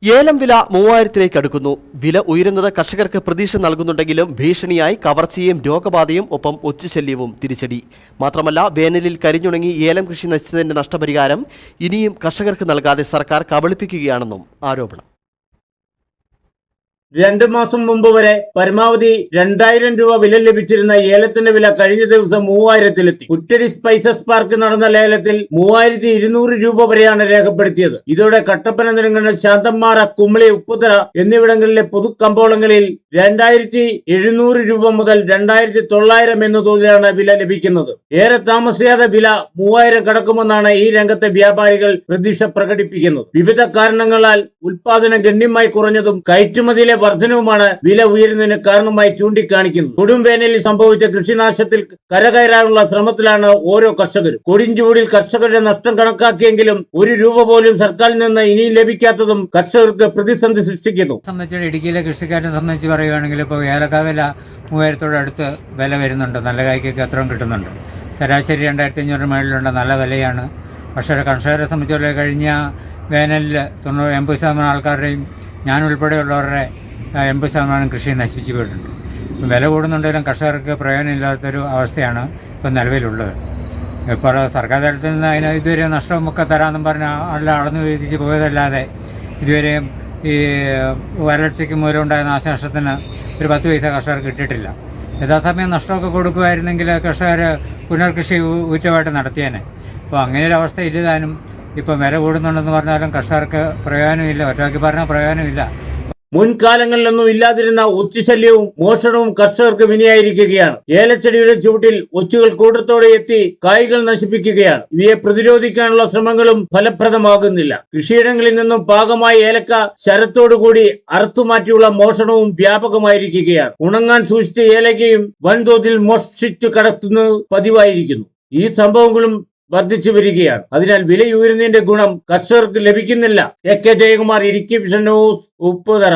ഏലം വില 3000-ലേക്ക് അടുക്കുന്നു. വില ഉയരുന്നത് കർഷകർക്ക് പ്രതീക്ഷ നൽകുന്നുണ്ടെങ്കിലും ഭീഷണിയായി കവർച്ചയും രോഗബാധയും ഒപ്പം ഒച്ചുശല്യവും തിരിച്ചടി. മാത്രമല്ല, വേനലിൽ കരിഞ്ഞുണങ്ങി ഏലം കൃഷി നശിച്ചതിന്റെ നഷ്ടപരിഹാരം ഇനിയും കർഷകർക്ക് നൽകാതെ സർക്കാർ കബളിപ്പിക്കുകയാണെന്നും ആരോപണം. 2 മാസം മുമ്പ് വരെ പരമാവധി 2000 രൂപ വില ലഭിച്ചിരുന്ന ഏലത്തിന്റെ വില കഴിഞ്ഞ ദിവസം 3000-ലെത്തി. കുറ്റടി സ്പൈസസ് പാർക്ക് നടന്ന ലേലത്തിൽ 3200 രൂപ വരെയാണ് രേഖപ്പെടുത്തിയത്. ഇതോടെ കട്ടപ്പന, നെടുങ്കണ്ടം, ശാന്തമ്മാറ, കുമളി, ഉപ്പുതറ എന്നിവിടങ്ങളിലെ പൊതുക്കമ്പോളങ്ങളിൽ 2700 രൂപ മുതൽ 2900 എന്ന തോതിലാണ് വില ലഭിക്കുന്നത്. ഏറെ താമസിയാതെ വില 3000 കടക്കുമെന്നാണ് ഈ രംഗത്തെ വ്യാപാരികൾ പ്രതീക്ഷ പ്രകടിപ്പിക്കുന്നത്. വിവിധ കാരണങ്ങളാൽ ഉൽപാദനം ഗണ്യമായി കുറഞ്ഞതും കയറ്റുമതിയിലെ വർധനവുമാണ് വില ഉയരുന്നതിന് കാരണമായി ചൂണ്ടിക്കാണിക്കുന്നത്. കൊടും വേനലിൽ സംഭവിച്ച കൃഷിനാശത്തിൽ കരകയറാനുള്ള ശ്രമത്തിലാണ് ഓരോ കർഷകരും. കൊടുംചൂടിൽ കർഷകരുടെ നഷ്ടം കണക്കാക്കിയെങ്കിലും 1 രൂപ പോലും സർക്കാരിൽ നിന്ന് ഇനിയും ലഭിക്കാത്തതും കർഷകർക്ക് പ്രതിസന്ധി സൃഷ്ടിക്കുന്നു. ഇടുക്കിയിലെ കൃഷിക്കാരനെ സംബന്ധിച്ച് പറയുകയാണെങ്കിൽ ഇപ്പോൾ ഏലക്ക വില 3000-ഓട് അടുത്ത് വില വരുന്നുണ്ട്. നല്ല കായ്ക്കൊക്കെ അത്രയും കിട്ടുന്നുണ്ട്. ശരാശരി 2500 മേളിലുണ്ട്. നല്ല വിലയാണ്. പക്ഷേ കർഷകരെ സംബന്ധിച്ചുള്ള കഴിഞ്ഞ വേനലിൽ 80% ആൾക്കാരുടെയും ഞാൻ ഉൾപ്പെടെയുള്ളവരുടെ 80% കൃഷി നശിപ്പിച്ചു പോയിട്ടുണ്ട്. വില കൂടുന്നുണ്ടെങ്കിലും കർഷകർക്ക് പ്രയോജനമില്ലാത്തൊരു അവസ്ഥയാണ് ഇപ്പം നിലവിലുള്ളത്. ഇപ്പോൾ സർക്കാർ തലത്തിൽ നിന്ന് അതിന് ഇതുവരെ നഷ്ടമൊക്കെ തരാമെന്നും പറഞ്ഞാൽ അളന്നു വീതിച്ച് പോയതല്ലാതെ ഇതുവരെയും ഈ വരൾച്ചയ്ക്ക് മൂലമുണ്ടായ നാശനഷ്ടത്തിന് ഒരു 10 പൈസ കർഷകർക്ക് കിട്ടിയിട്ടില്ല. യഥാസമയം നഷ്ടമൊക്കെ കൊടുക്കുമായിരുന്നെങ്കിൽ കർഷകർ പുനർകൃഷി ഊറ്റമായിട്ട് നടത്തിയേനെ. അപ്പോൾ അങ്ങനെ ഒരു അവസ്ഥ ഇല്ലതാനും. ഇപ്പം വില കൂടുന്നുണ്ടെന്ന് പറഞ്ഞാലും കർഷകർക്ക് പ്രയോജനമില്ല. ഒറ്റവാക്കി പറഞ്ഞാൽ പ്രയോജനമില്ല. മുൻകാലങ്ങളിലൊന്നും ഇല്ലാതിരുന്ന ഒച്ചുശല്യവും മോഷണവും കർഷകർക്ക് വിനയായിരിക്കുകയാണ്. ഏലച്ചെടിയുടെ ചുവട്ടിൽ ഒച്ചുകൾ കൂട്ടത്തോടെ എത്തി കായ്കൾ നശിപ്പിക്കുകയാണ്. ഇവയെ പ്രതിരോധിക്കാനുള്ള ശ്രമങ്ങളും ഫലപ്രദമാകുന്നില്ല. കൃഷിയിടങ്ങളിൽ നിന്നും പാകമായ ഏലക്ക ശരത്തോടുകൂടി അറുത്തുമാറ്റിയുള്ള മോഷണവും വ്യാപകമായിരിക്കുകയാണ്. ഉണങ്ങാൻ സൂക്ഷിച്ച ഏലക്കയും വൻതോതിൽ മോഷ്ടിച്ചു കടത്തുന്നത് പതിവായിരിക്കുന്നു. ഈ സംഭവങ്ങളും വർദ്ധിച്ചു വരികയാണ്. അതിനാൽ വില ഉയരുന്നതിന്റെ ഗുണം കർഷകർക്ക് ലഭിക്കുന്നില്ല. AK Jayakumar, Idukki vision news, Upputhara.